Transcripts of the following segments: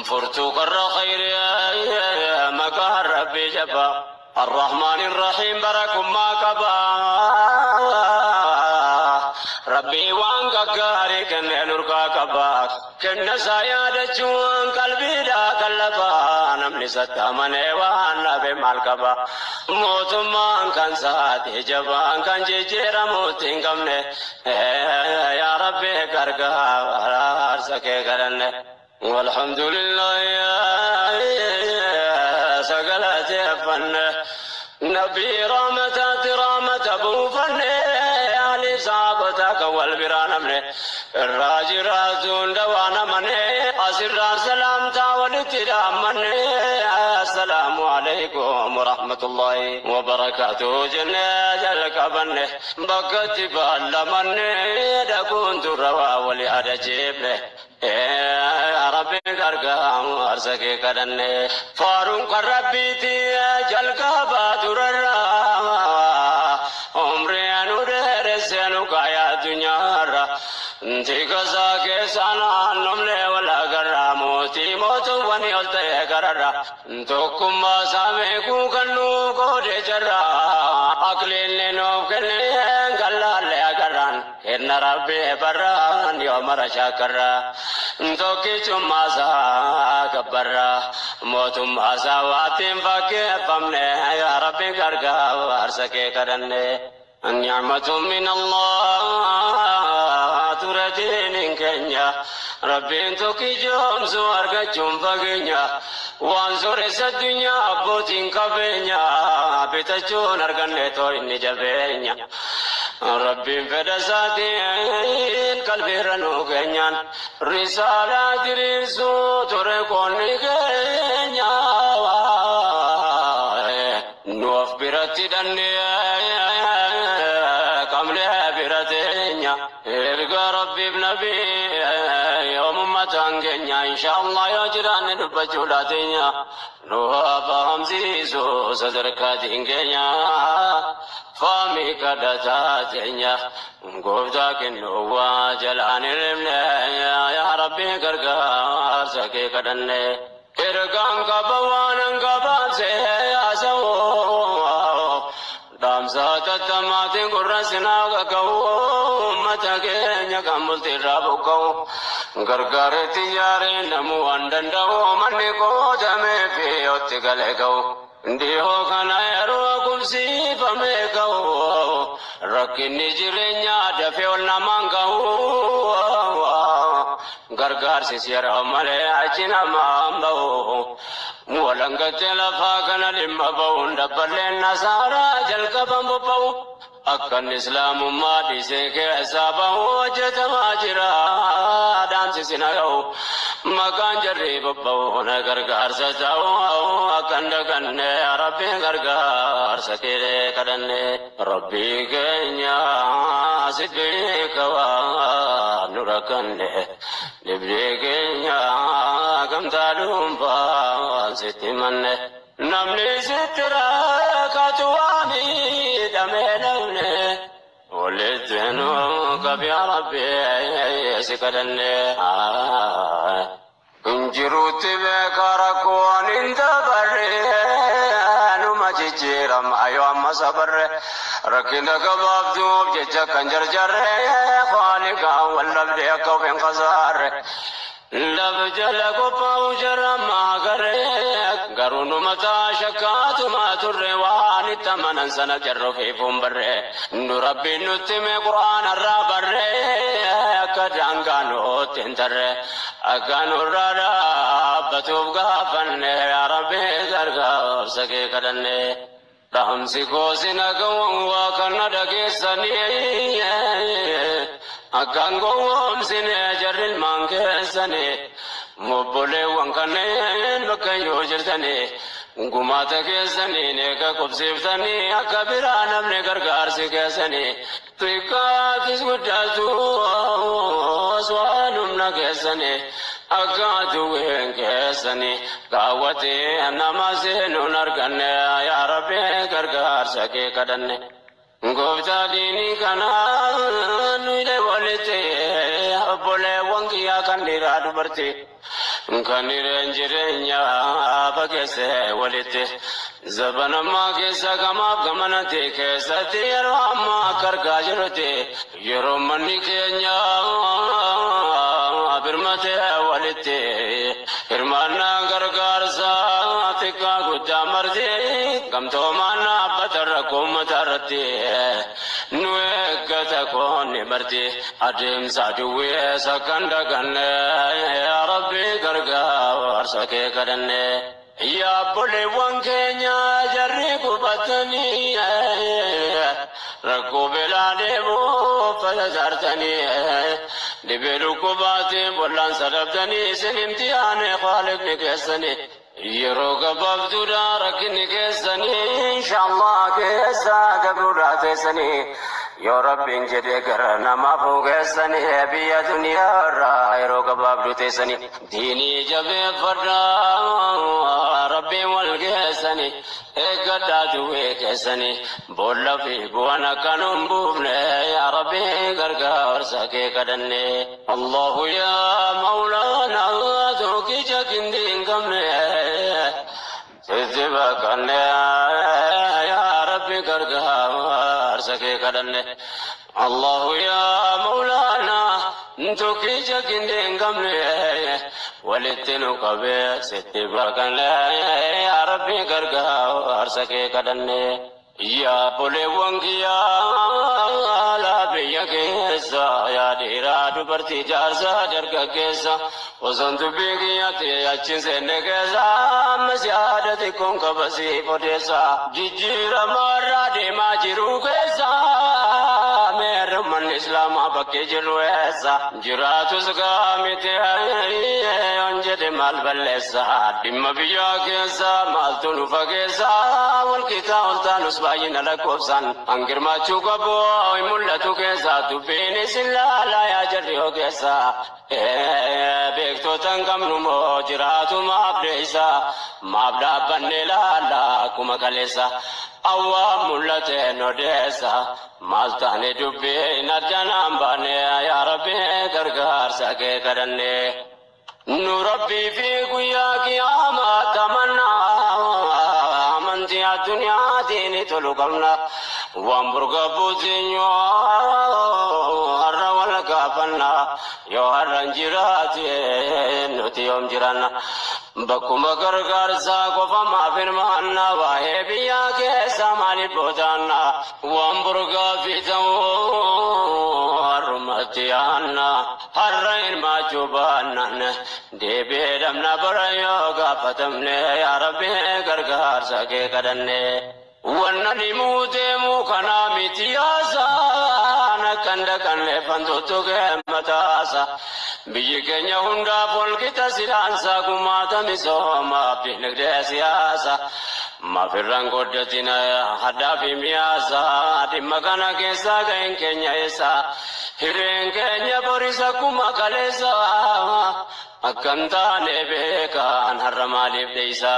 فرتو قر خير مكان ربي جبا الرحمن الرحيم بركم ما كبا ربي وانك غاري كن نورك كبا كن سايا دجوان قلبي دا قلبا نمني ستامن وان بمال كبا موت ما كان سات جبا كان جيرا موتين كمنه يا ربي غرغا ارسكه كرن والحمد لله يا سقلت فن نبي رامة بوفن علي صابتك والبران من الراجراتون دوانا من أسر سلام تاولترام من السلام عليكم ورحمة الله وبركاته جنة الكبن بكت بالمن دكون تروا ولي أجيب يا ربي كرقام أرسكي كدن فارون كربي تي جلقا بادر عمري أنور سنو كايا دنيا تيكا ساكي سانا نملي ولا كرامو تيموتو وني قلتي كرر توكم ساميكو كنو كودي جرا أكلين لنوب كنين كلا كران إن ربي بران يوم رشاكرا توكي چما سا كبرا موتم أساواتم فكي فمني يا ربي كرقا وارسكي كرن النعمة من الله ترجين كنيا ربي توكي جوم سوارك جوم فقنيا وانصر الدنيا أبوتين كبنيا بتجون أرغن توين جبينيا ربي فدساتين قلبي رنو كنيان رسالة رسو تركوني كنيا نوف برتي دنيا كملها برتينيا إرقى ربي بنبي يوم ما تنكنيا إن شاء الله يجران نبجولاتينيا نوها فهم سيسو صدركاتين كنيا فامي كدتاتينيا قفتا كنوا جلان المنيا يا ربي كرقا سكي كدني إرقان كبوان كبان سياسو دامسا تتماتي قرسنا كو متكين كمبلتي رابكو غرغر تياري نمو اندندو منكو جمي في اوتكالكو ديو كنا يرو كمسي فميكو ركني جرينيا دفيول نمانكو غرغر سيسير مالي اچنا مامبو ولنگت لفاكنا لمبو دبل نصارى جلك بمبو أكن إسلام ما ديسك حسابه وجتما جرا دانس سنايو مكان جري ببو نغرغر سجاو أكن دكن يا ربي غرغر سكير كدن ربي كنيا سبيك وا نوركن لبري كنيا كم تالوم با ستمن نملي سترا كتوامي دمنون ولدنو كبي ربي سكدن انجروت بكركون انت بري نما جيرم ايو اما صبر ركنك بابدو جج كنجرجر خالق والرب يكو بن قصار لبجل قبو جرما غرق غرون متا شكات ما تروان تمن سن جر في فمبر نربي نتم قران الربر كدانغانو تنتر اغانو رارا بتوب غفن يا ربي درغ سكي كدن رحم سيكو سنغو وكن دغسني أكانغوم سنة جرل مانك سنة مبولة وانكنين بكيو جرتني غماتك سنة نيكا كوبسيف سنة أكبران من غرغار سك سنة تيكا كسودازو سوانم نك سنة أكادو إنك سنة كاوتي نمازين نركن يا ربي غرغار سك كدن غوتا ديني كنا نويل ولتي أبولة وانكيا كنديرا دبرتي Kanireen jireenya bakeesse walitti zabana ammaa keessa gamaaf gamanatti keessatti yeroo ammaa akka argaa jirrutti yeroo manni keenya birmate walitti hirmaannaa gargaarsa xiqqaa guddaa marti gamtoomaan dhaabbata rakkoo uummata irratti nu eeggata koonni marti adeemsa duwwee sakkan daganne yaa rabbi gargaarsa kee kadhanne yaa obboleewwan keenya jarri qubatanii rakkoo beelaa deemuu fayyadaartanii dhibee dhukkubaatiin bollaan sadabtanii isin imtihaane khaalifni keessanii yeroo gabaabduudha rakkinni keessanii inshaallah keessa gabruudhaa teessanii yoo rabbiin jedhee gara namaaf geessanii biyya duniyaa irraa yeroo gabaabduu teessanii diinii jabeeffadhaa rabbiin wal geessanii eeggadhaa duwwee keessanii boolla fi bu'aan akkan hin buufne yaa rabbii gargaarsa kee kadhanne allahu yaa mawlaanaa tokkicha kindi hin qabne sitti bakkanne yaa rabbi gargaarsa kee kadhanne allahu yaa mawlaanaa tokkicha kindi hin qabne walitti nu qabe sitti bakkanne yaa rabbi gargaarsa kee kadhanne yaa obboleewwan kiyyaa laa biyya keessa yaa dhiiraa dubartii jaarsa dargaggeessa osoo dubbii kiyyaatti achiin seenne keessa ammas yaada xiqqoon qabasii odeessa jijjiiramaarraa deemaa jiru keessa meerrummaan islaamaa bakkee jiru eessa jiraatus gaamite yoon jedhe maal balleessa dhimma biyyaa keessa maaltu nu fageessa walqixa oltaanus baay'ina lakkoofsan hangirmaachuu qabu hin mul'atu keessa dubbiin isin laalaa yaa jarri ogeessa beektoota hin qabnu moo jiraatu maaf deeysa maaf dhaabbanne laala akkuma kaleessa awwaan mul'ateen odeessa maal taane dubbiin addanaan baane yaa rabbi gargaarsa kee kadhanne nu rabbii fi guyyaa qiyaamaa tamannaa amantii addunyaatiin tolu qabna waan burga buutinyoo har'a wal gaafanna yoo har'an jiraate nuti yoom jiranna bakkuma gargaarsaa qofa maaf hirmaanna waa'ee biyyaa keessa maaliif boodaanna waan burgaa fi ta'uu har'umatti yaanna har'a hirmaachuu baannan deebi'ee dhabna bara yoo gaafatamne yaa rabbi gargaarsa kee kadhanne wanna dhimuu deemuu kanaa miti yaasaan akkan dhaqanne fantuutu kee mataasa biyyi keenya hundaaf walqixa sidaansa gumaata misoomaaf dinagdee siyaasa maafirraan goddatina haddaa fi miyaasa dhimma kana keessaa ga'een keenya eessa hireen keenya boris akkuma kaleessa akkam taane beekaan har'a maaliif deeysa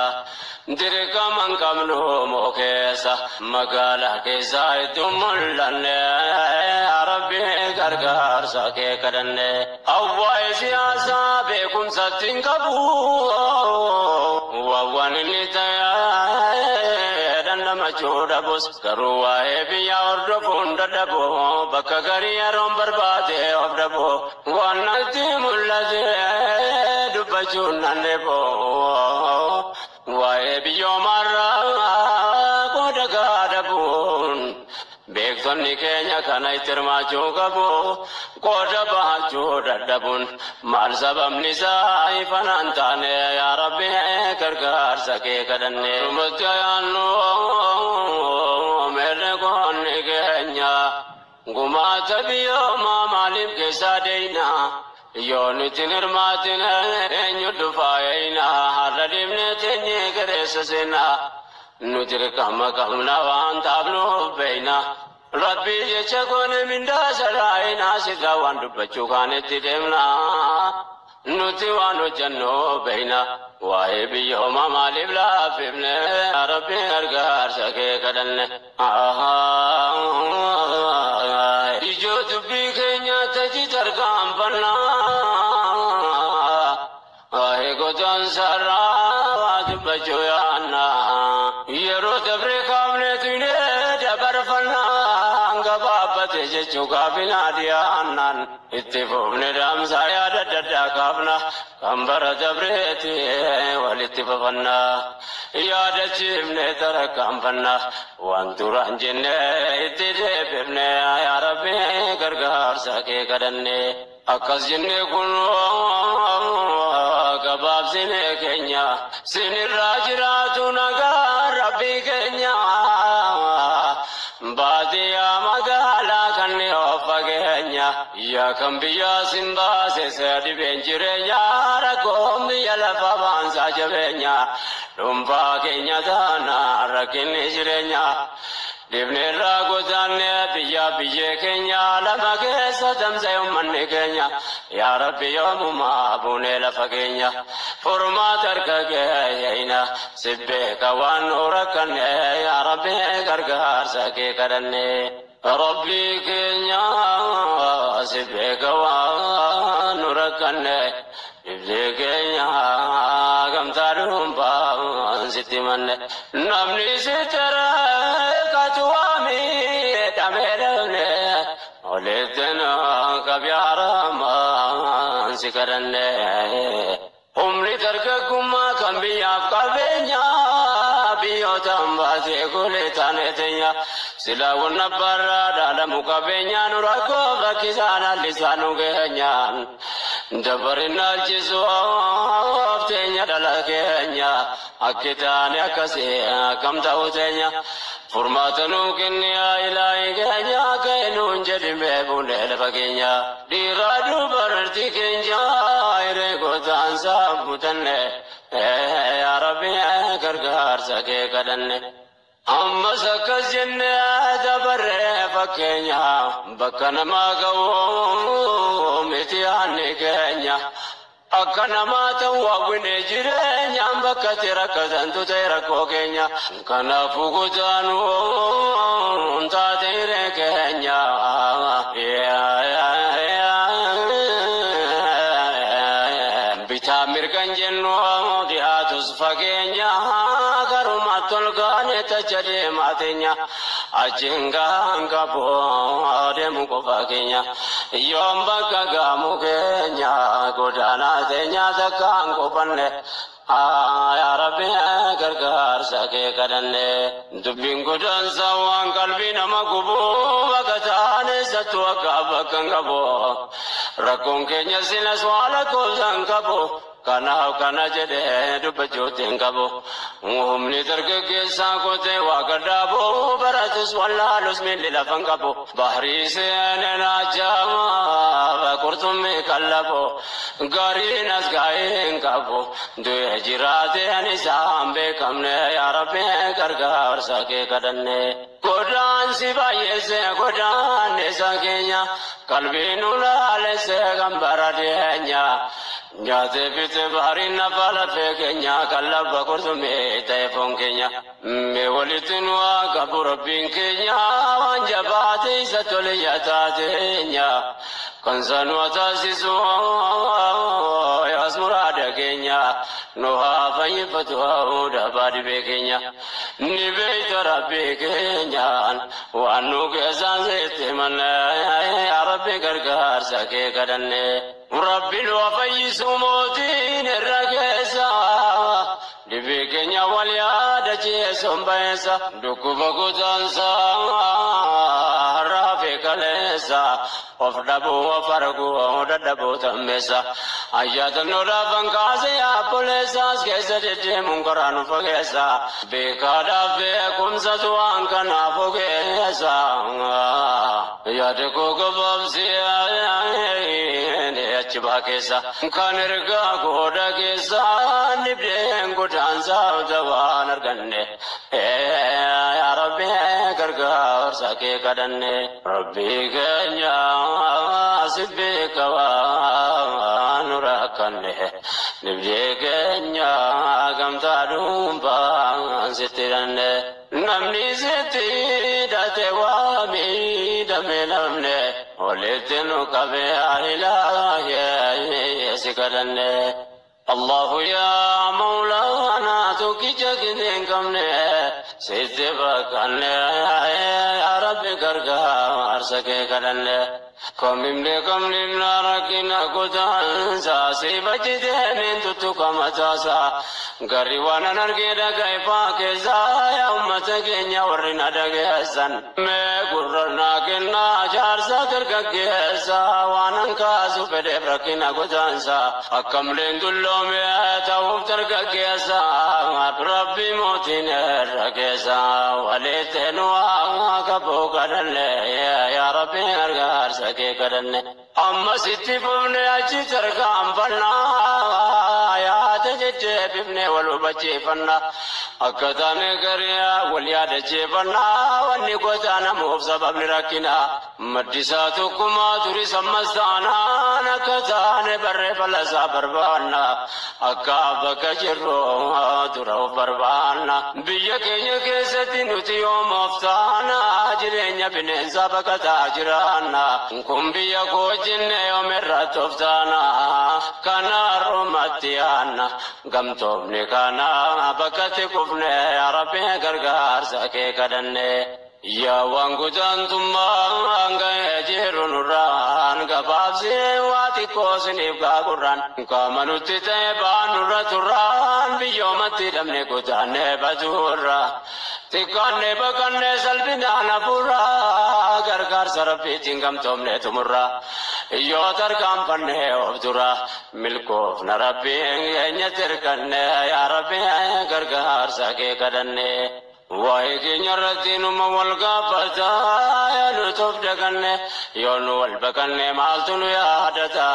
dirqaman qabnu moo keessa magaalaa keessaa itti mul'anne rabbi gargaarsa kee kadhanne awwaa'ee siyaasaa beekumsatti hin qabu waan inni ta'e dandamachuu dhabus garuu waa'ee biyyaa hordofuun dadhabu bakka garii yeroon barbaade of dhabu waan natti mul'ate dubbachuun nan dheebo waa'ee biyyoomarraa qooda gaadhabuun beektonni keenya kana itti hirmaachuu qabu qooda bahachuu dadhabuun maal sababni isaa ifanaan taane yaa rabbi gargaarsa kee kadhanne rumatti ayaannu meerre qoonni keenya gumaata biyyoomaa maaliif keessaa deeyna yoo nuti hirmaatin eenyu dhufaayina har'a deemne teenye gareessa seenna nuti dirqama qabna waan taabnuuf beeyna rabbii jecha goone mindaa saraayina sirraa waan dubbachuu kaanetti deemna nuti waan hojjannu beeyna waa'ee biyyooma maaliif laafifne rabbi gargaarsa kee kadhanne ijoo dubbii keenya taji tarkaanfannaa gotan sarraa dubbachuu yaanna yeroo dabre kaafne tuyne dabarfannaa gabaabate jechuu gaafina dhiyaannan itti fufne dhaamsaa yaada daddaa kaafna kan bara dabreeti walitti fafanna yaada chifne tarakkaanfanna waan duraan jenne itti deebifne yaa Rabbi gargaarsa kee kadhanne akkas jenne kun gabaabsine keenya sinirraa jiraatu nagaa Rabbi keenya baadiyyaa magaalaa kan of fageenya yaa kan biyyaa sin baase dhibeen jireenya rakkoon biyya lafa baansaa jabeenya dhuunfaa keenya taana rakkinni jireenya dhibneerraa godaanne biyyaa biyyee keenya lama keessa tamsa'e uummanni keenya yaa Rabbi yoomumaa buunee lafa keenya furmaata harka keeyina sibbeeka waan nu rakkanne yaa Rabbi gargaarsa kee kadhanne Rabbi keenya sibbeeka waan nu rakkanne dhibdee keenya gamtaa dhuunfaan sitti manne namni sittara katuwaami dhameedhamne oleettena kabyaaramaan si kadhanne humni dargaggummaa kan biyyaaf qabeenya biyyootaan baatee golee taane teenya silaa wanna barraa dhaalamu qabeenya nu rakkoof rakkisaan hallisaa nu geenyaan dabarin naalchisuuf teenya dhala keenya akki taane akkasii akkam ta'u teenya furmaata nuu kenni yaa Ilaahi keenya keenuun jedhimee buunee lafa keenya dhiiraa dubartii keenya hiree gootaan saambutanne yaa Rabbi gargaarsa kee kadhanne ammas akkas jenne dabarree fakkeenya bakka namaa ga'u miti yaanni keenya akka namaa ta'u hawwine jireenyaan bakka itti rakkatantu ta'e rakkoo keenya kanaafuu gudaanuun taate hiree keenya bitaa mirgan jennu dhiyaatus fageenya garuma tolgaane tacha deemaa teenya achiin gaan qaboo deemu qofa keenya yoom bakka gaamu keenya godaanaa teenya takkaan qofanne yaa Rabbi gargaarsa kee kadhanne dubbiin godaansa waan qalbii nama gubu bakka taane sattu akka bakka hin qabu rakkoon keenya sinas waan lakkoofsan qabu kanaaf kana jedhee dubbachuutti hin qabu humni dargaggeessaa kotee waa gadhaabuu baratus wallaalus miilli lafa hin qabu bahrii seeneen ajaa'iba qurxummii qallabu gariin as gaa'ee hin qabu du'e jiraateen isaan beekamne yaa Rabbi gargaarsa kee kadhanne godaansi baay'eesse godaanneessa keenya qalbii nu laalesse kan bara dhiyeenya nyaate bite bahariin nafa lafee keenya kan labba qurxummii ta'e foon keenya mee walitti nu qabu Rabbiin keenya waan jabaate isa tole yaataateenya kan sanuu taasisu yaas muraada keenya nu haa fayyifatu dhabaa dhibee keenya ni beeyta Rabbii keenyaan waan nu keessaan seetti manne yaa Rabbi gargaarsa kee kadhanne Rabbi nu fayyisu mootiin irra keessa dhibee keenya wal yaada jeesoon bayeessa dhukkuba kutaansa raafee kaleessa of dhabuu of arguu dadhabuu tammeessa ayyaatanoodhaaf hankaase yaabboleessaas keessa deddeemuun karaa nu fageessa beekaadhaaf beekumsatu waan kanaaf ogeessa yaada koo gabaabsee achi baa keessa kan ergaa gooda keessa dhibdeen godaansaa waan arganne yaa Rabbi gargaarsa kee kadhanne Rabbi keenya sibbeeka waan nu rakkanne dhibdee keenya gamtaa dhuunfaan sitti hidhanne namni sitti hidhate waa miidhame namne walitti nu qabee Ilaahi si kadhanne الله يا مولانا توكيجك دينكمني سيدبك يا ربي كرقا أرسكي كدني كم لمنا ركنا قدانسا سيبجدين تتوك متاسا غريوانا نرقيدا كيفا كيسا يا أمتك نورنا دقيسا مقررنا كنا جارسا تركا كيسا وانا كاسو فدف ركنا قدانسا أكم لين دلوم يتوب تركا كيسا ربي موتين ركيسا وليتين واقبو كدني يا ربي أرقار سكي كدني أما ستي ببني أجي تركام فنا يا تجي ببني والوبجي فنا أكتاني كريا ولياد جي فنا واني قتانا موف سبب نركنا مدساتكما تري سمستانا نكتاني بري فلسا بربانا أكابك جرو درو بربانا بيكي كيستي نتي يوم أفتانا جرين بنين سبك تاجرانا كم بيكو جن يوم الرتفتانا كنا رمتيانا قم توبني كنا بكتي كفني يا ربي غرغار سكي كدني يا وانغوتان ثم انغا جيرون ران غبابسي واتي كوسني غاغران كامنوتي تيبان رتران بيومتي دمني كوتان بزورا تكاني بكاني سلبنا نبورا غرغار سربي تنغم تومني تمرا يو تركام پنه عبدورا ملكوف نربي ينتركن يا ربي غرغار سكي كدني وايكي نرتين مولغا فتا ينطف دكن يونو والبكن مالتن يا دتا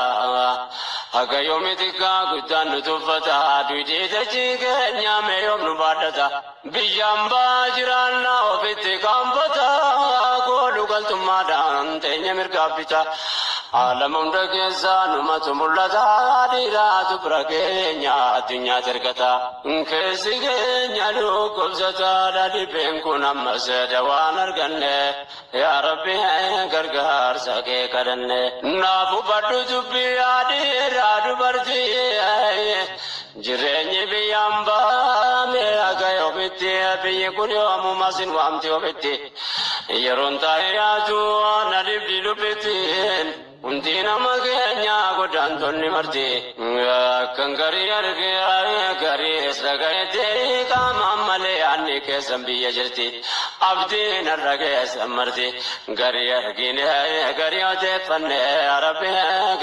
هكا يومي تكا قدان نطفتا دوجي تجيك نعم يوم نبادتا بيجامبا جرانا وفتكام فتا قولو قلتم مادان تيني مرقابتا عالم ركيسا نمت ملتا ديرا تبركينيا الدنيا تركتا كيسيكينيا لو قبزتا دادي بينكو نمس دوان ارغني يا ربي غرغار سكي كدني نافو بدو تبي ديرا دبرتي جريني بيامبا ميغا يومتي بيكون يوم ماسين وامتي وبتي يرون تاياتو ندب دلوبتين undina magenya godan tonni marti kangari arge gari esragaite kama male anni ke sambiya jirti abdi narage samarti gari argine gari ate fanne arabe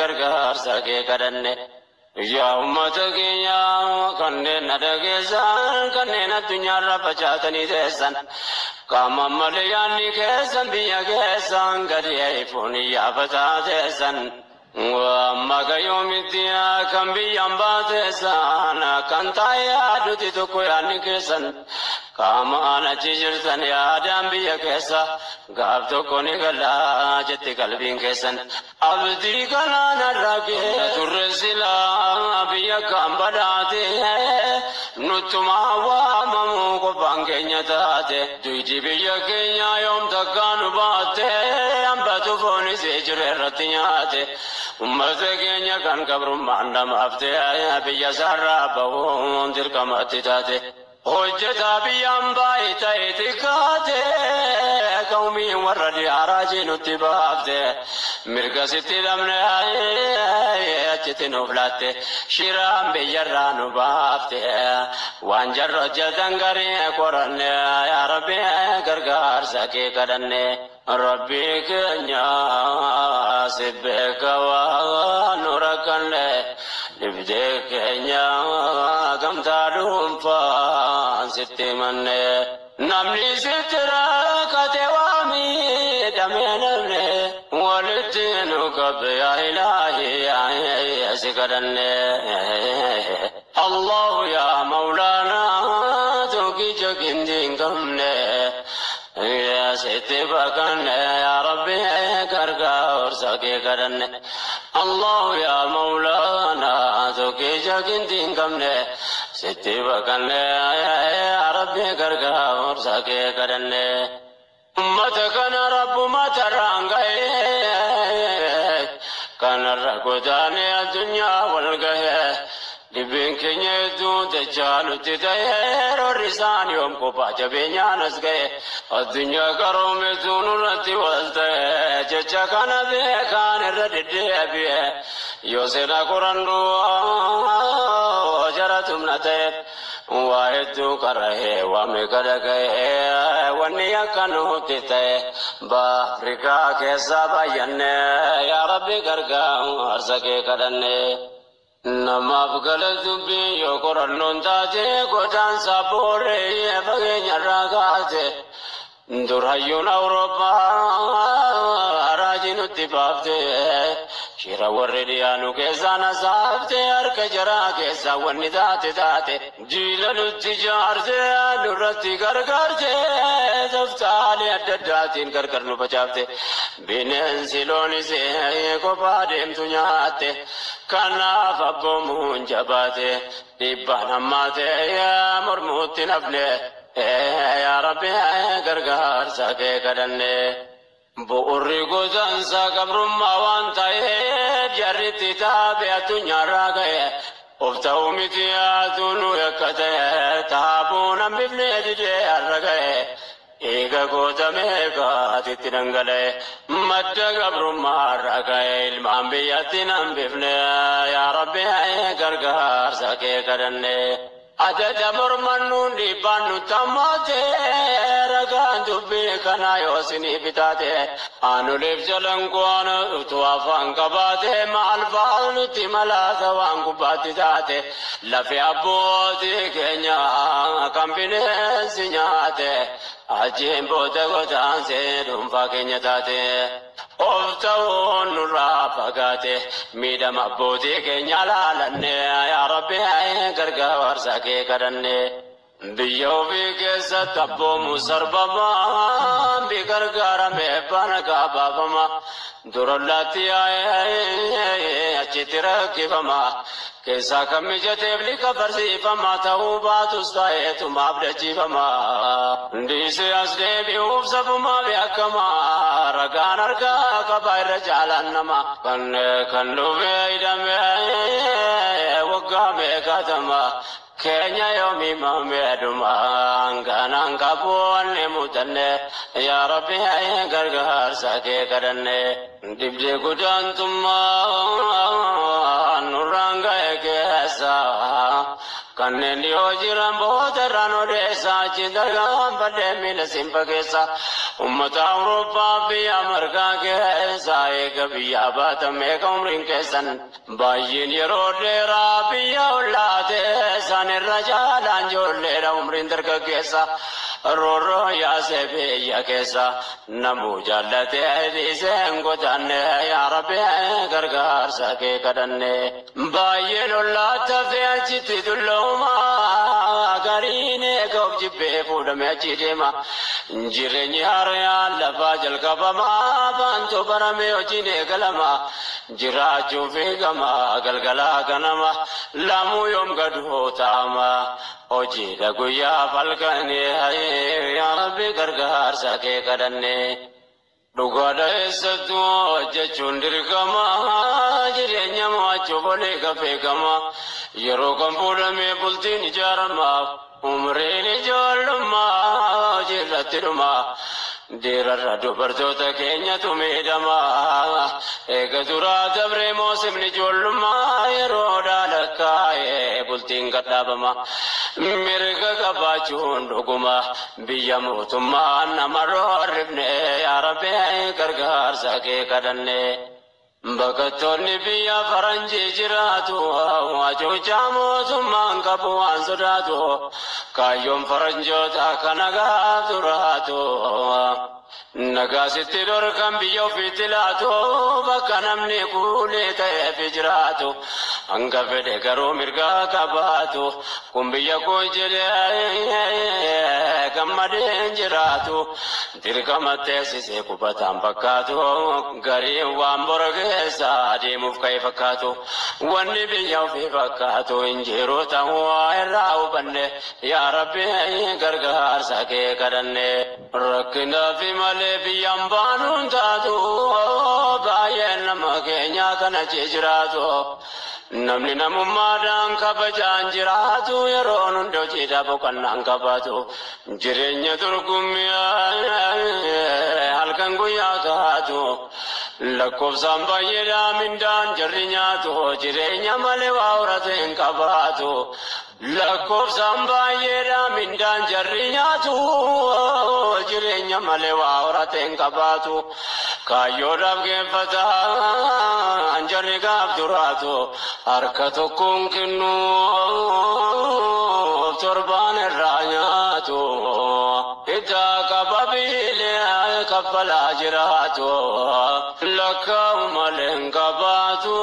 gargar sage kadanne ya ummataki ya kanne nadage san kanne na dunya rabajatani desan kama malayani kesan biya kesan gadi ifuni ya batatesan wa magayomitia kambiyamba tesan kantaya duti tokoyani kesan kama ana chijirtan ya dambiya kesa gab tokoni gala jetti kalbin kesan abdi kana narage tursila biya kambadate nutuma wa mamu ko bangenya tate duiji biya kenya yom takanu bate ambatu foni sejre ratinyate ummate kenya kan kabrum mandam afte biya sarra bawo dir kamati tate hojjeta biyamba itikate qaumi waradi araji nutibafte mirga sitti damne achiti nuflatte shiram biyarra nubafte wanjarro jadangari koranne ya rabbi gargar sake kadanne rabbi kenya sibbeka wa nurakanne libde kenya gamta dumfa sitti manne namni sitira katewami damenamne walitinu kabe ya ilahi ya sikadanne Allah ya maulana toki jagindin kamne ya sitti bakanne ya rabbi karga aur sake kadanne Allah ya maulana toki jagindin kamne sitti bakanne ya rabbi karga aur sake kadanne ummata kana rabbu matarangai kana rakudane dunya walgahe Dibbiin keenya hedduu dachaa nutti ta'e roorrisaan yoom kophaa jabeenyaan as ga'e addunyaa qaroometu nurratti wal ta'e jecha kana beekaan irra deddeebi'e yoo seenaa qorannuu jara tumna ta'e waa hedduu qara'ee waa meeqa dhaga'e wanni akka nutti ta'e Afrikaa keessaa baay'anne yaa Rabbi gargaarsa kee kadhanne. Namaaf gala dubbii yoo qorannoon taate godaansa booree fageenyarraa kaate durayyuun Awurooppaa raajii nutti baafte shira warri dhiyaanu keessaa nasaafte harka jaraa keessaa wanni taate jiila nutti jaarte nurratti gargaarte toftaalee adda addaatiin gargar nu facaafte bineensi loonis kophaa deemtu nyaatte kanaaf abboomuun jabaate dhibbaan hammaate mormuutti nafne yaa Rabbi gargaarsa kee kadhanne. Bu'uurri godaansa gabrummaa waan ta'eef jarritti taabe addunyaarraa ga'e of ta'uu miti yaadu nu akka ta'e taabuun hambifnee didee har'a ga'e eega goota meeqaatitti dhangala'e madda gabrummaarraa ga'e ilmaan biyyatti hambifne yaa Rabbi gargaarsa kee kadhanne. Adada mormannuun dhiibbaan nu tammaate ragaan dubbii kanaa yoo sinii bitaate aanuleef jalanqoon utuu afaan qabaate maal faal nutti malaata waan gubbaatti taate lafi abbootii keenya kan bineensi nyaate achiin booda godaansee dhuunfaa keenya taate. Of ta'uun nurraa fagaate miidhama abbootii keenya laalanne yaa Rabbi gargaarsa kee kadhanne. Biyya ofii keessatti abboomu sarbamaa bi gargaarame bana kaabafama durollaatti achitti rakkifama keessaa kan mijateef liqa barsiifama ta'uu baatus ta'eetumaaf dachiifama ndiisee as deebi'uuf safumaa beekama ragaan argaa qaba irra jaalaan nama kan dhufee hidhamee waggaa meeqatama. Kenya yomi mameduma ganan kabuanne mutanne ya Rabbi gargaarsa kee kadhanne dibde gudantuma nuranga keessa kanneen dhiyoo jiran boodarraan odeessaa cindargaan badee miila simba keessa ummata Awurooppaa biyya Ameerikaa keessa eega biyya baatamee kan umriin keessan baay'een yeroo dheeraa biyya ollaatee san irra jaalaan ijoolleedha umriin dargaggeessa roorroo yaasee biyya keessa namuu jaallatee dhiiseen godaanne yaa Rabbi gargaarsa kee kadhanne baay'een ollaata fee achitti dullooma gariin eega of jibbee fuudhame achi deema jireenyi haaraan lafaa jalqabama baantu barame hojiin eegalama jiraachuuf eegama galgalaa ganama lamuu yoom gaduu ta'ama hojiidha guyyaa falkanii yaa Rabbi gargaarsa kee kadhanne. Dhugaadha eessattuu hojjechuun dirqama jireenya mo'achuuf olii gafeegama yeroo kan fuudhamee bultiin ijaaramaaf umriin ijoollummaa hojiirratti dhuma dhiirarra dubartoota keenyatu miidhama eega duraa dabree moosimni ijoollummaa yeroo dhaalakkaa'ee bultiin gadhaabama mirga qabaachuun dhuguma biyya mootummaa namarroo arribne yaa Rabbi gargaarsa kee kadhanne. Bakattoonni biyya faranjii jiraatu wacuuchaa mootummaan qabu waan sodaatu kaayyoon faranjoota kana gaaf duraatu nagaasitti dhorkan biyya ofiitti laatu bakka namni kuulee ta'eef jiraatu hanga fedhe garuu mirgaa qabaatu kun biyya koo jedhee gammadeen jiraatu dirqama teessisee qubataan fakkaatu gariin waan bora keessa adeemuuf ka'e fakkaatu wanni biyya ofii fakkaatu injiruu ta'uu irraa hubanne yaa Rabbi gargaarsa kee kadhanne rakkinaa fi malee biyyaan baanuun taatu baay'een nama keenya kana jiraatu namni namummaadhaan kabajaan jiraatu yeroon hundoo jiidhaa boqonnaan qabaatu jireenya turgummii halkan guyyaa kaatu lakkoofsaan baay'eedhaa mindaan jarri nyaatu jireenya malee waa horate hin qabaatu lakkoofsaan baay'eedhaa mindaan jarri nyaatu jireenya malee waa horate hin qabaatu kaayyoodhaaf geeffataan jarri gaaf duraatu harka tokkoon kennuuf torbaan irraa nyaatu itaa qababiilee kaffalaa jiraatu lakkaa'u malee hin qabaatu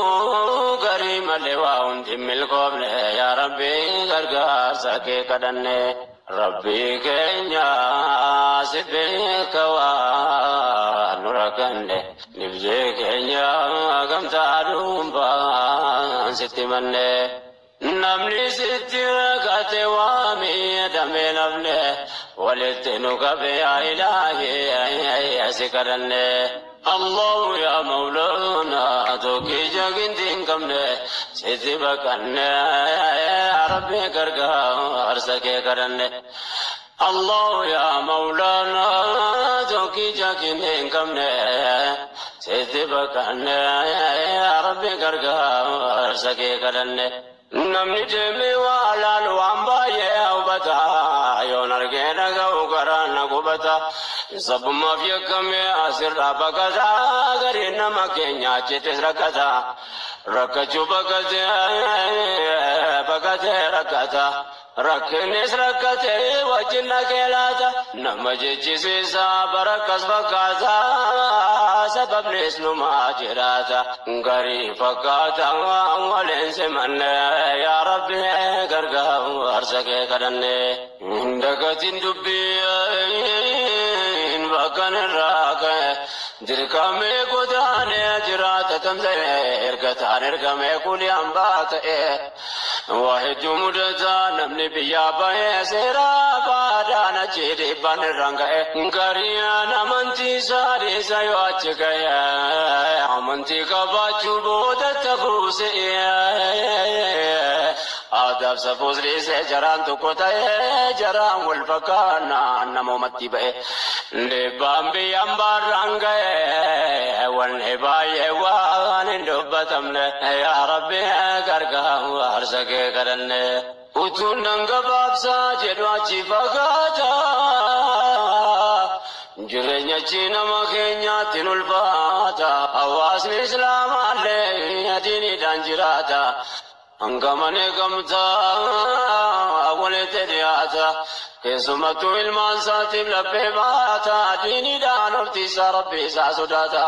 garii malee waa hundi milkoofne yaa rabbi gargaarsa kee kadhanne rabbii keenya si beeka waan nu rakkanne nibjee keenya gamtaa dhuunfaan sitti manne namni sitti rakkate waa miidhamee nafne walitti nu qabe yaa ilaahi si kadhanne الله يا مولانا توكي جاكنتين كمنا سيدي بكنا يا ربي كرقا أرسكي كرنا الله يا مولانا توكي جاكنتين كمنا سيدي بكنا يا ربي كرقا أرسكي كرنا namni deemee waa laalu waan baay'ee hawwataa yoo nargeen dhaga'u garaan na gubata sabummaaf yakkamee asirraa baqataa gariin nama keenya achitis rakkata rakkachuu baqatee rakkata rakkinnis rakkatee wajjin dhaqee laata nama jechisiisa barakkas fakkaata sababnis numaa jiraata garii fakkaata waliin simanne yaa rabbi gargaarsa kee kadhanne dagatiin dubbiin bakkan irraa ka'e dirqamee godaanee jiraata tamsa'e ergataan ergamee kuliyaan baata'e waa hedduu mudataa namni biyyaa bahee seeraa baadhaan achi dhiibbaan irraan ka'e gariin amantii isaa dhiisa yoo achi ka'e amantii qabaachuu boodatti buusee aadaaf safuus dhiisee jaraan tokko ta'ee jaraan wal fakkaannaan namoomatti ba'e dhiibbaan biyyaan baarraan ga'e wanni baay'ee waan hin dubbatamne yaa rabbi gargaarsa kee kadhanne utuun gabaabsaa jedhu achi fagaata jireenya chi nama keenyaatti ulfaata hawaasni islaamaallee diiniidhaan jiraata hangamanii gamtaa walitti dhiyaata keessumattuu ilmaan isaatiif laphee baata diiniidhaan hortiisaa rabbi isaa sodaata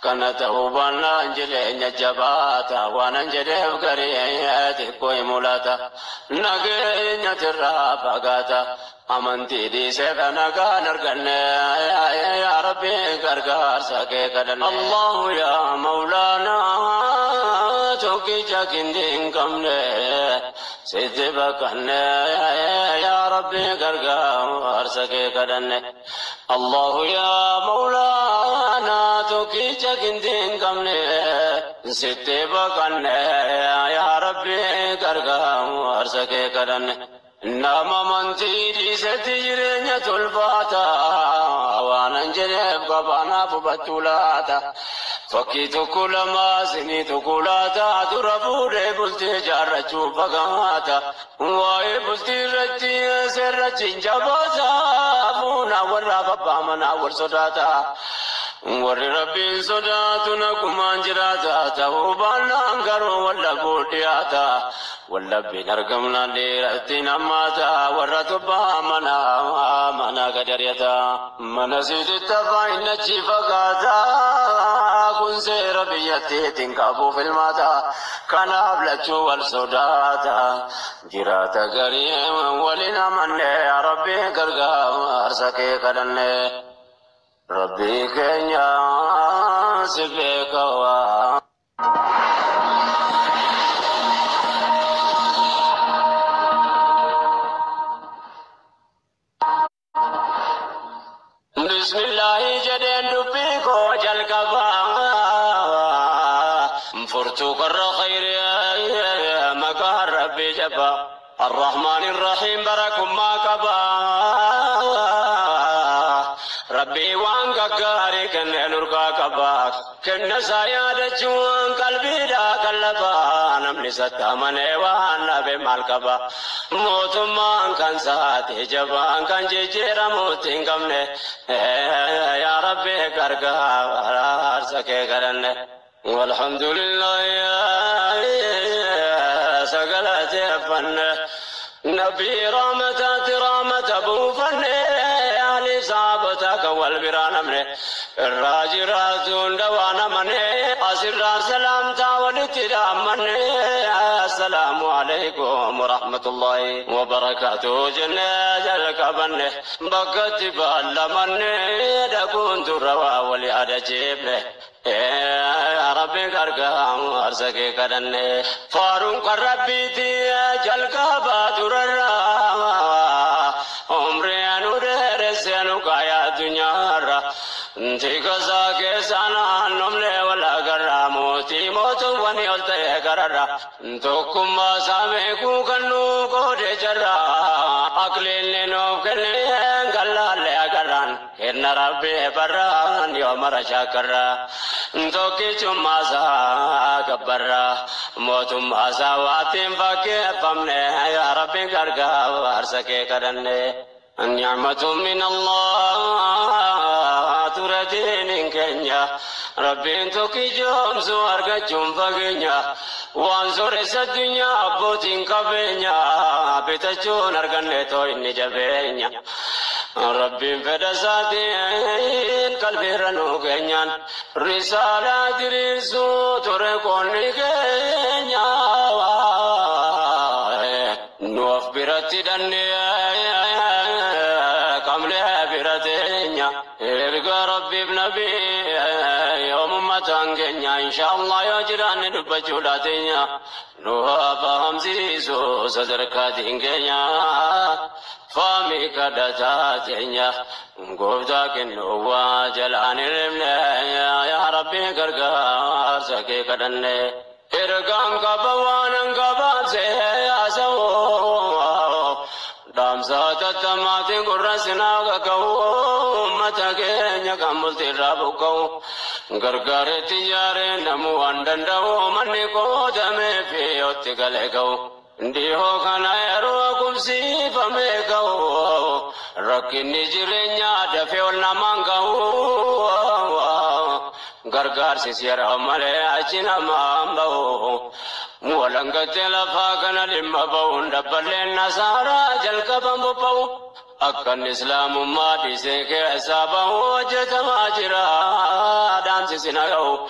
kana ta'uu baannaan jireenya jabaata waanan jedheef garii xiqqoo himulaata nageenya tirraa fagaata amantii dhiisee nagaan arganne yaa rabbi gargaarsa kee kadhanne allahu yaa mawlaanaa tokkicha kindi hin qabne sitti bakkanne yaa rabbi gargaarsa kee kadhanne allahu yaa mawlaanaa tokkicha kindi hin qabne sitti bakkanne yaa rabbi gargaarsa kee kadhanne nama amantii dhiisetti jireenya tolfaata waanan jedheef qabaanaaf hubattuu laata fakkii tokko lamaa sinii tokko laata dura fuudhee bultii jaarrachuu fagaata waa'ee bultii irratti seerrachi hin jabaata fuunaa warraaf abbaa manaa wal sodaata warri rabbiin sodaatu nagumaan jiraata ta'uu baannaan garuu wallabuu dhiyaata wallabbiin argamnaan dheeratti nammaata warra tobbaa manaa gadariyata mana siititti afaan achi fagaata kun seera biyyattiitiin qabuuf ilmaata kanaaf lachuu wal sodaata jiraata garii waliin amanne rabbi gargaarsa kee kadhanne rabbi keenya si beeka waa bismillahi jedheen dubbii koo jalqabaa furtuu karra khayrii جبا الرحمن الرحيم بركم ما كبا ربي وانك غاري كن نورك كبا كن سايا دجوان قلبي دا قلبا نمني ستامن وان بمال كبا موت ما كان ساتي جبا كان جيرا موتين كمنه يا ربي غرغا ارسكه كرن والحمد لله يا سقلت فن نبي رامة ابو فن اهل صحابتك والبران من الراجرات دوانا من اسر سلام تاولت من السلام عليكم ورحمة الله وبركاته جنة الكبن بكت بالمن دكنت روا ولي جيب يا ربي كرقام أرسكي كدن فارون كربي تي جلقا باتورا عمري أنو درسينو كايا دنيا را تيكا ساكي سانا نملي ولا كراموتي موتو وني قلتي كرارا توكم ساميكو كنو كودي جرا أقلين لنو كلين كلا كران إن ربي بران يوم رشاكرا توكي چما سا كبرا موتم أساواتم فكي فمنه يا ربي كرقا وارسكي كرنه نعمة من الله تردين كنيا ربي توكي جوم سوارك جوم فكينيا وانصر الدنيا أبوتين كبينيا بتجون أرغن توين جبينيا ربي فدساتين قلبي رنو كنيان رسالة رسو تركون كنيا نوف برتي دنيا كملها برتينيا إرقى ربي بنبي يوم ما تنكنيا إن شاء الله يجران نبجولاتينيا نوها فهم سيسو صدركاتين كنيا فامي كدتاتينيا قوفتا كنوا جلان رمنا يا ربي كرقار سكي كدن إرقان كبوانا كباسي يا سوو دامسا تتماتي قرسنا كو متاكينيا كمبلتي رابوكو غرغار تياري نمو اندندو مني كو تمي في يوتي كاليكو Ndiho kana yaro kumsi pamekau rakini jirenya dafe olna mangau gargar sisiar amale achina mambau mualangate la fakana limabau ndaballe nasara jalka bambau akan islam madi seke sabau jetama jira dan sisinau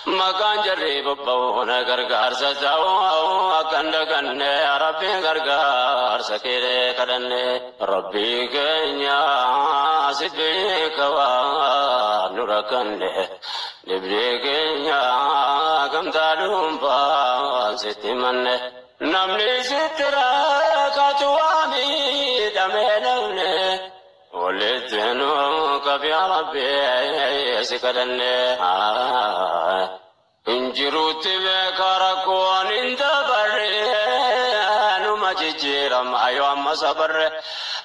makan jari bau na gargar sajau akan dagan rabbi gargar sakire kadanne rabbi kenya sidbe kawa nurakanne libre kenya gamtalum pa sitimanne namni sitra katuami damenne ولتنو كبي ربي سكدنه انجروت بكركون انت بري نما جيرم ايو ما صبر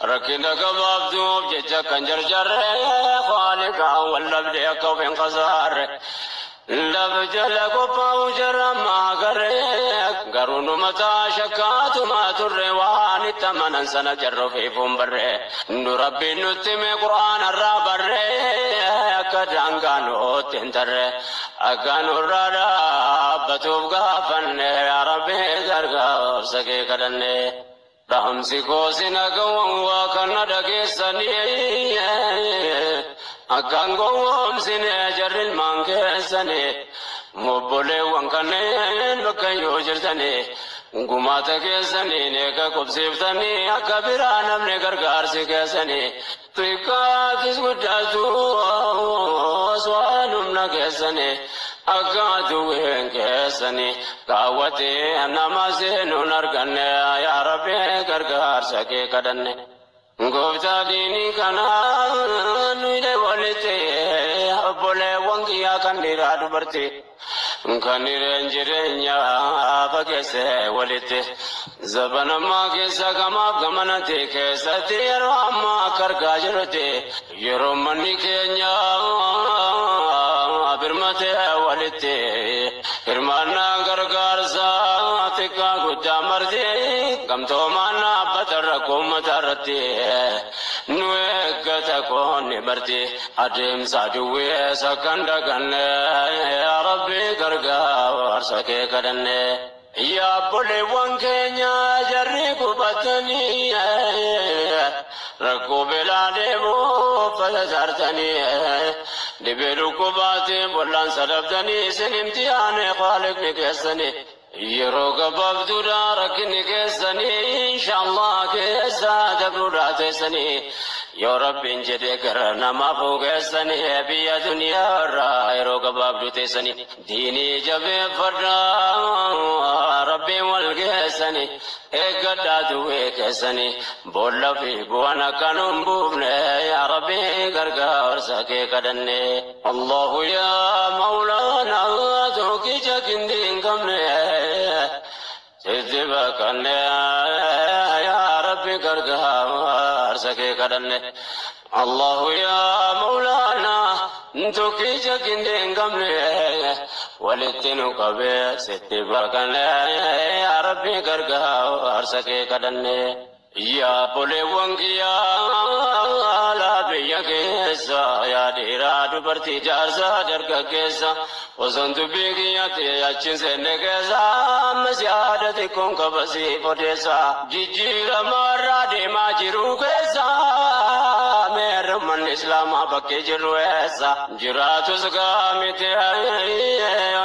ركنا كبابدو جج كنجر خالق ولا بديك وين قزار لبجل كفاو جرما غرون متى شكات ما تروان تمن سنه جر في فمبر نربي نتم قران الربر كدانغانو تنتر اغانو رارا بتوب غفن يا ربي درغا سكي كدن رحمسي کو سنغو وكن دغسني أكانغوم سنة جرل مانكه سنة مبولة وانكنين بكيو جرتني غماتا كسنة نيكا كوبسيفتني أكبران من غرغار سكسنة تيكا كسودازو سوانم نكسنة أكادوين كسنة كاوتي نمازين نرغن يا ربي غرغار سكي كدن Gopta dini kana nuide walite, bole wangi akan diradu berti. كنيرين جرينيا فكسة ولدت زبان ما كيسا كما كمنتي كيسا تيرو أما كركاجرتي يرومني كينيا برمتي ولدتي إرمانا كركارسا تكا قدامرتي كم تومانا بتركم ترتي نوك تكون برتي أدم سادوي سكندكن يا ربي كركا ورسكي كدن يا بولي وانكينيا جريكو بطني ركو بلا ديمو فلسرتني دبيرو باتي بولان سربتني سنمتياني خالق نكسني يروك بابدودا ركني كسني إن شاء الله كيسا دبرودا تسني يا رب انجدي كرنا ما فوق سني بيا دنيا را يروك بابدو تسني ديني جبي فرنا ربي والكسني اقدا دوي كسني بولا في بوانا كانوا بوبنا يا ربي غرغا ورسكي كدني الله يا مولانا توكي جكندين كمني سيدبكني يا ربي غرغا ورسكي كدني الله يا مولانا توكي جكندين كمني ولتنو كبه سيدبكني يا ربي غرغا ورسكي كدني يا بولي وانكيا لا بيكيسا يا ديرا دبرتي جارسا درك كيسا وزنت بيكيا تياچن سنكيسا مسيادتكم كبسي فديسا جيجيرا مرا ديما جيرو كيسا من إسلام بكي جلويسا جراتو سكامتي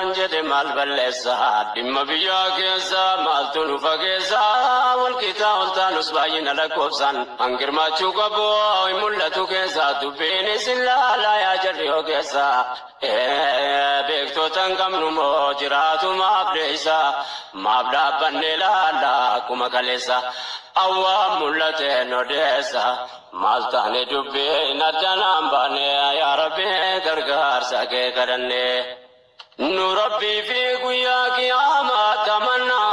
أنجد مال بلسا دم بيا كيسا مال تنفا كيسا والكتاب التانوس باين لكوبسان أنكر ما تشوكبو ملتو كيسا تبيني سلا لا يا جريو كيسا بيكتو تنكم نمو جراتو ما بليسا ما بلا بني لا كما كاليسا أوام ملتي نوديسا مالتاني دبي ندنام باني يا ربي غرغار ساكي كرني نربي في قياك يا ما تمنى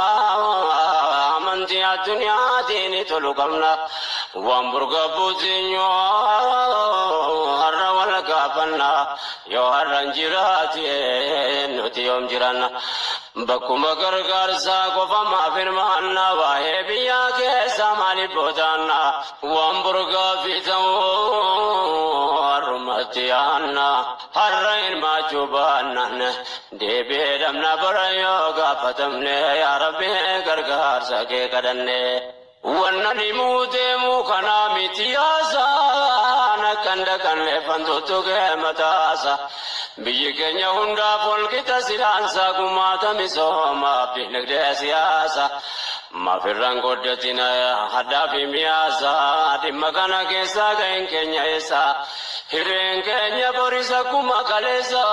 منتي الدنيا ديني تلقمنا وامبرغ بوزينيو هر والقافنا يو هرنجراتي نوتي يوم جرانا بكما غرغار ساكو فما فرمانا واهي بيا كيسا مالي بودانا وامبرغ في تو رمتيانا هرين ما جوبانا ديبي دمنا برايو غافتمني يا ربي غرغار ساكي كدني ونني موتي موكنا ميتياسا نكندكن لفندوتو متاسا بيكنيا هندا فولكتا سيرانسا كماتا مسوما بنقدي سياسا ما في رانغودتنا حدا في مياسا دمكانا كيسا كين كينيا يسا هيرين كينيا بوريسا كما كاليسا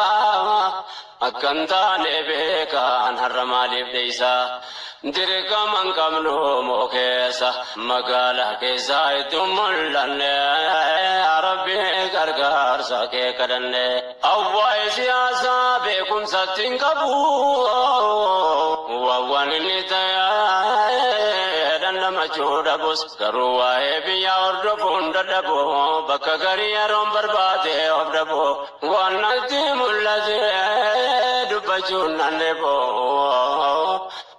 أكنتا نبيكا هرما لبديسا دركا من كمنو موكيسا مقالا كيسا يتمولن يا ربي غرغار ساكي كدن أواي سياسا بكم ستين كبو ووانني تيادن مجود بس كرواي بيا وردفون ددبو بكا غريارون بربادي وردبو وانتي ملزي دبجون ننبو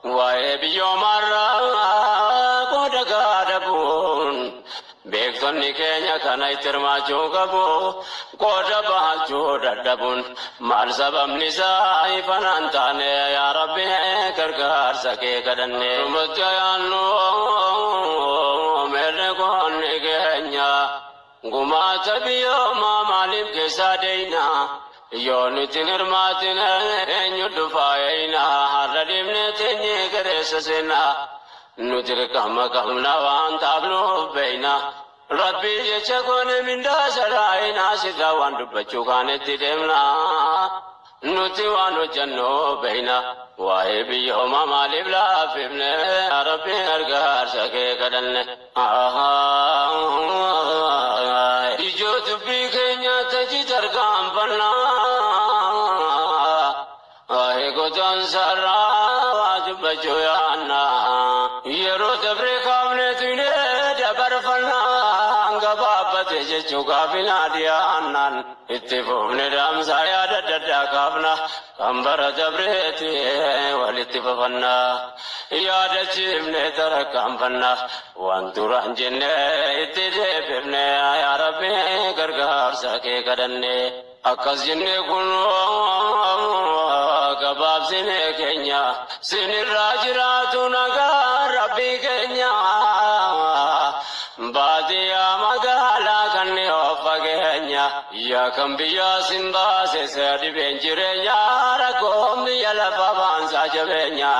واي بيو مرا كودكا دبون بيكتوني كينيا كان يترما جوكبو كودا باجو ددبون مال سبب نساء فنانتاني يا ربي كركار سكي كدني رمتيانو ميركون كينيا غما تبيو ما مالم كسادينا يوني تنرماتنا إنيو دفاينا هردمنا تني كرسسنا ندرك مكمنا وان تابلو بينا ربي يشكون من داسراينا سيدا وان دبچو كانت تدمنا نوتي وانو جنو بينا واي بيوم مالي بلا فيبنا ربي ارغار سكي كدن يجوت بيكنيا تجي ترغام بنا joyana yero dabre kamne tine dabar falna angababate jechuga binadiyanan ittifofne damsaya dadda kafna kambara dabreti walittifafanna yaadachifne tarakamfanna wanturan jenne ittidebne ya rabbi gargaarsa ke kadanne akkas jenne kun gabaabsine keenya sinirraa jiraatu nagaa rabbi keenya baadiyyaa magaalaa kanneen of fageenya yaa kan biyyaa sin baase dhibeen jireenya rakkoon biyya lafa baansaa jabeenya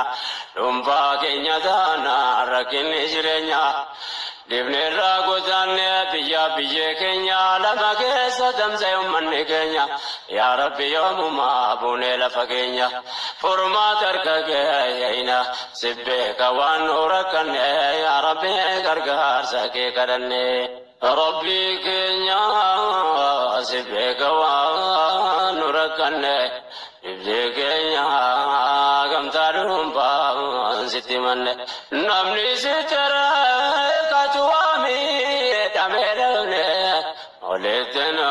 dhuunfaa keenya taana rakkinni jireenya dhibneerraa godaanne biyyee keenya lama keessa damsa'e uummanni keenya yaa rabbi yoomumaa buunee lafa keenya furmaata harka keeyina sibbeeka waan nu rakkanne yaa rabbi gargaarsa kee kadhanne rabbi keenya sibbeeka waan nu rakkanne dhibee keenya gamtaa dhuunfaan sitti manne namni sittara katuwami dhameedhamne oleettena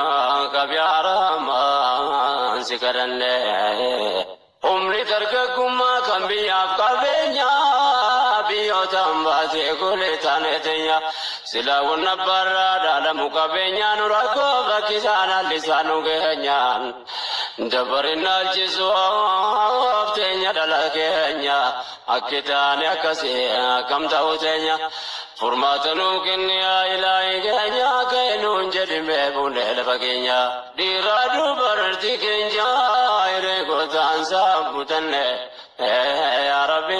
kabyaaramaan si kadhanne humni dargaggummaa kan biyyaaf qabeenya biyyootaan baatee golee taane teenya silaawwan abbaarraa dhaalamu qabeenyaan rakkoo bakkisaan hallisaa nu geenyaan dabarin alchisuuf teenya dhala keenya akki taane akkasii akkam ta'u teenya furmaata nuu kenni yaa ilaahi keenya keenuun jedhimee buunee lafa keenya dhiiraa dubartii keenya hiree gootaan saamutanne yaa rabbi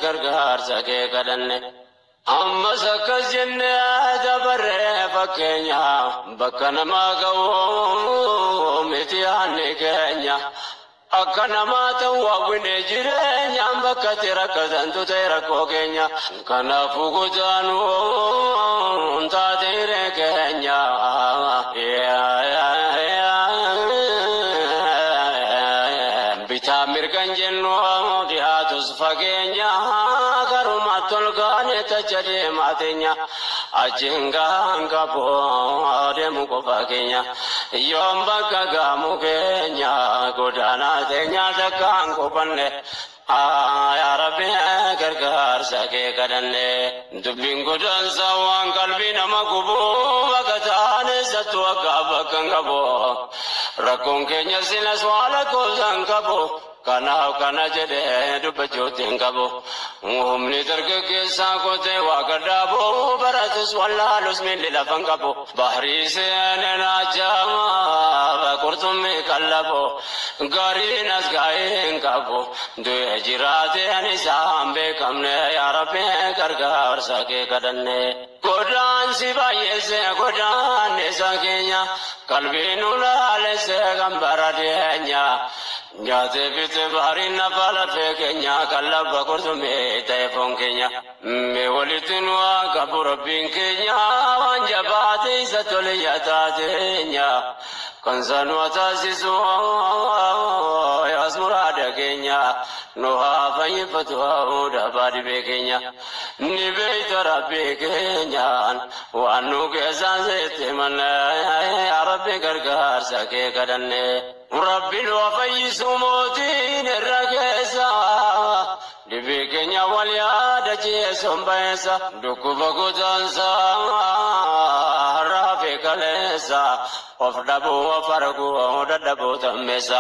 gargaarsa kee kadhanne ammas akkas jenne dabarree fakkeenya bakka namaa ga'u miti yaanni keenya akka namaa ta'u hawwine jireenyaan bakka itti rakkatantu ta'e rakkoo keenya kanaafuu guddaanuu taate hiree keenya bitaa mirgan jennu dhiyaatus fageenya garuma tolgaane tacha deemaa teenya achiin gahaan qaboo deemu qofa keenya yoom bakka gaamu keenya godaanaa teenya takkaan qofanne yaa rabbi gargaarsa kee kadhanne dubbiin godaansa waan qalbii nama gubuu bakka taane sattu akka bakka hin qabu rakkoon keenya silas waa lakkoofsan qabu kanaaf kana jedhee dubbachuutti hin qabu humni dargaggeessaa kotee waa gadhaaboo baratus wallaalus miilli lafa hin qabu bahrii seeneen ajaa'ibaa qurxummii qallabu gariin as gaa'ee hin qabu du'e jiraateen isaan beekamne yaa rabbi gargaarsa kee kadhanne godaansi baay'eesse godaannisa keenya qalbii nu laalesse kan bara deenya nyaatee bitee bahariin nafa lafee keenya qallaba qurxummii ta'e foon keenya mee walitti nu haa qabu rabbiin keenya waan jabaate isa tole yaataateenya kan sanuu taasisu yaas muraada keenya nu haa fayyifatu haa dabaa dhibee keenya ni beeyta rabbii keenyaan waan nu keessaan seetti manne yaa rabbi gargaarsa kee kadhanne rabbi nu fayyisu mootiin irra keessa dhibee keenya wal yaadachiisuun bayeessa dhukkuba godaansa raafee kaleessa of dhabuu of arguu dadhabuu tammeessa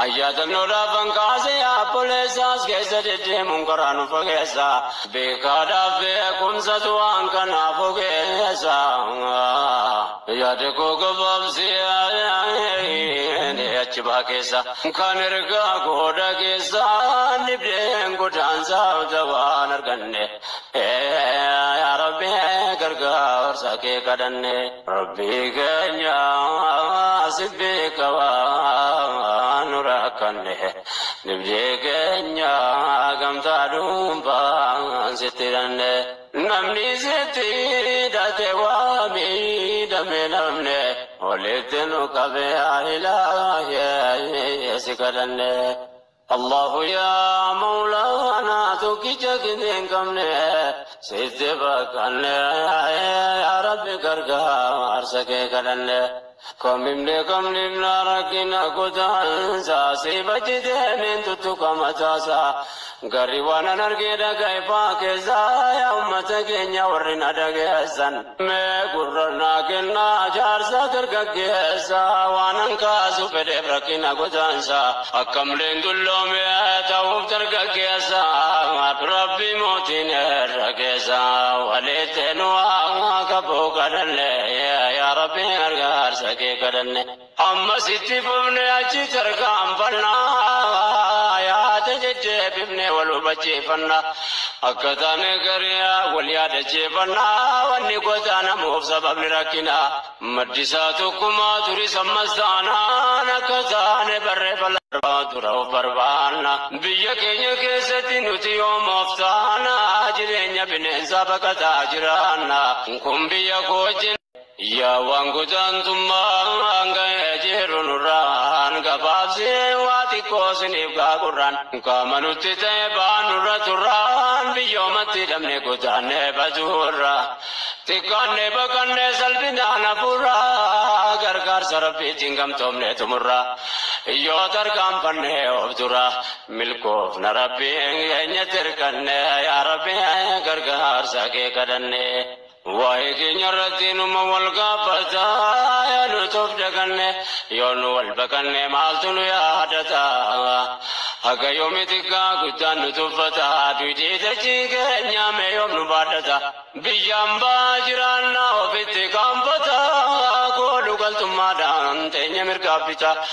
ayyaatannoo kan kaase yaabboleessaas keessa deddeemuun karaa nu fageessa beekaadhaaf beekumsatu waan kanaaf ogeessa yaada koo gabaabsee achi baa keessa kan ergaa gooda keessa dhibdeen godaansaa waan arganne yaa rabbi gargaarsa kee kadhanne rabbi keenya sibbeeka waan nu rakkanne dhibdee keenya gamtaa dhuunfaan sitti hidhanne namni sitti hidhate waa miidhame namne walitti nu qabee ilaahi si kadhanne الله يا مولانا توكيجك دينكمنا سيدبك يا ربي كرقا أرسك كدن كم نمنا ركنا كتان ساسي بجدين تتوك متاسا غريوانا نرقيدا كيفا كيسا يا أمتك ورنا دقيسا مقررنا كنا جارسا كرقا كيسا وانا نكاسو بدي بركنا كتانسا أكم لندلوم يتوب ترقا كيسا ربي موتين الرقيسا وليتنوا كبو كدن يا ربي أرقار كدن أما ستي فمني أجي ترقام فلنا يا تجي بمني والوبجي فلنا أكتاني كريا والياد جيفنا واني قتانا موف سبب لركنا مدساتكما تري سمستانا نكتاني بري فلا ترو بربانا بيكيني كيستي نتي يوم افتانا جرين بنين سابقا تاجرانا كم بيكوجين يا وانقدان ثم أنجير نوران كبابسي واتيكوسني بقران كمنوتي تبان نوران بيوم تدمني قدان بزورا تكان بكان سلبنا نفورا غرغر سربي تينغم تومني تمرا يوتر كام بني أبدورا ملكوف نربي ينتر كن يا ربي غرغر ساكي كدني وايكين يرتين مولقا فتا يا نتوف دكن يون والبكن مالتون يا دتا هكا يوم تكا كتان نتوفتا دويتي تجيك نيام يوم نبادتا بيام باجرانا وفتكام فتا كولو قلتم مادان تيني مركابتا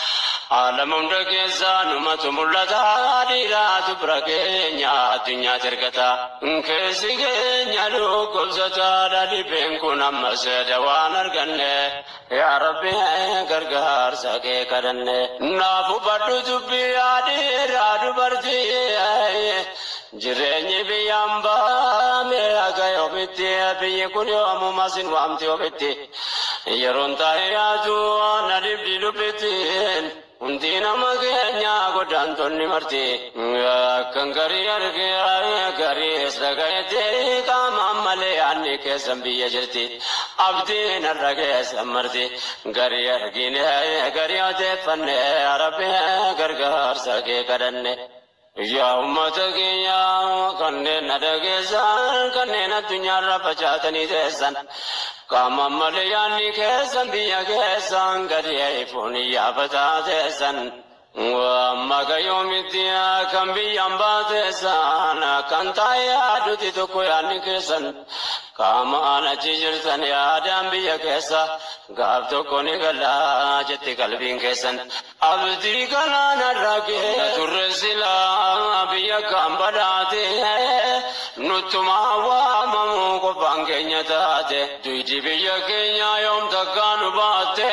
عالم ركيزا نمت ملتا ديرا تبركينيا دنيا تركتا كيسيكينيا لو قبزتا دادي بينكو نمسد وانرغنه يا ربي غرغار ساكي كدنه نافو بدو تبي ديرا دبرتي جريني بيامبا ميغا يوبتي بيكون يوم ماسن وامتي يوبتي يرون تاياتو ندب دي لبتين undina magenya godan tonni marti kangari arge gari sagayte kamamale anni ke sambiya jirti abdi narage samarti gari argine gari ate fanne arabe gargar sage kadanne ya ummatake ya kanne nadage san kanne na dunya rabachatani desan kama malayani kesan biya kesan gari funi ya bata desan wa magayomitia kambi yamba desan kantaya duti to koyani kesan kama na chijirtan ya dambiya kesa gab to koni gala jeti kalbin kesan abdi kana narake tursila biya kambadate nutuma wa mamu ko bangenya tate tuiji biya kenya yom takanu bate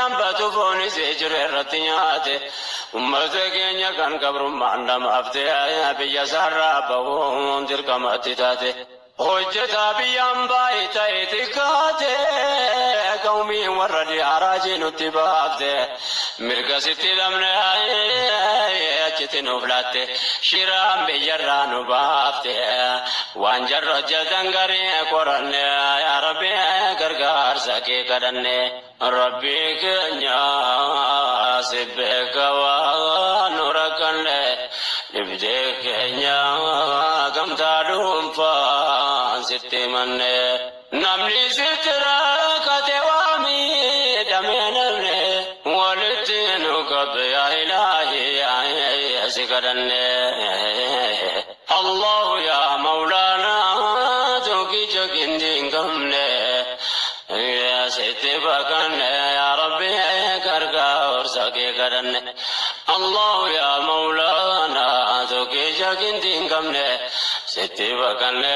ambatu foni sejure ratinyate ummate kenya kan kabrum mandam afte biya sarra bawo dir kamati tate hojjeta biyyaan baay'ee xiqqaate qawmii warra dhiyaaraaji nutti baafte mirga sitti dhabne achitti nuuf laatte shiraan biyyarraa nu baafte waan jarra hojjetan garii qoranne yaa rabbi gargaarsa kee kadhanne rabbi keenya si beeka waan nu rakkanne dhibdee keenya gamtaa dhuunfaa sitti manne namni sitira kate waami damee namne walitti nu qabbe yaa ilaahi si kadhanne allahu yaa mawlaana tokkicha gindi hin qabne sitti bakanne yaa rabbi gargaarsa kee kadhanne allahu yaa mawlaana tokkicha gindi hin qabne sitti bakanne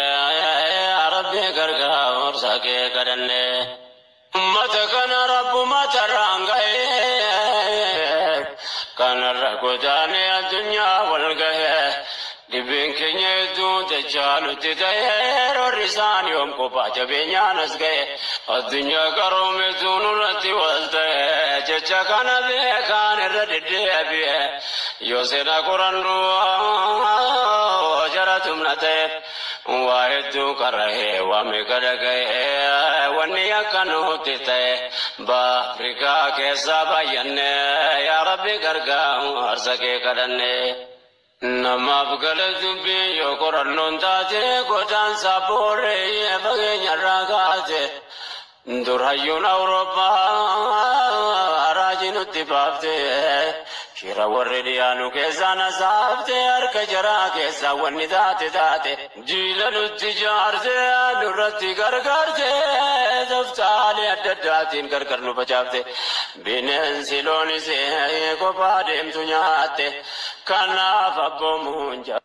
yaa rabbi gargaarsa kee kadhanne ummata kana rabbumata rangaye kanarra godaane addunyaa walgahe dhibeen keenya hedduu dachaalutti ta'e roorri isaan yoom kophaa jabeenyaanas ga'e addunyaa qaroometu nurratti wal ta'e jecha kana beekaan irra deddeebi'e يوسنا قرن جرتم نته واحد كره ومكرك ونيا كانوا تته بافريقا كسبا ين يا ربي كرجا أرزقي كرنه نما بقلت بي يقرن تاته قدان سابوري بغي نراقاته درهيون أوروبا راجين التفافته شيرا ورديانو كيسانا سافته أرك جرا كيسا ونذات ذاته جيلن التجارته نرتي غرغرته زفتالي أدداتين غرغرنو بجابته بينن سيلوني سيه كوبادم تنياته كانا فقومون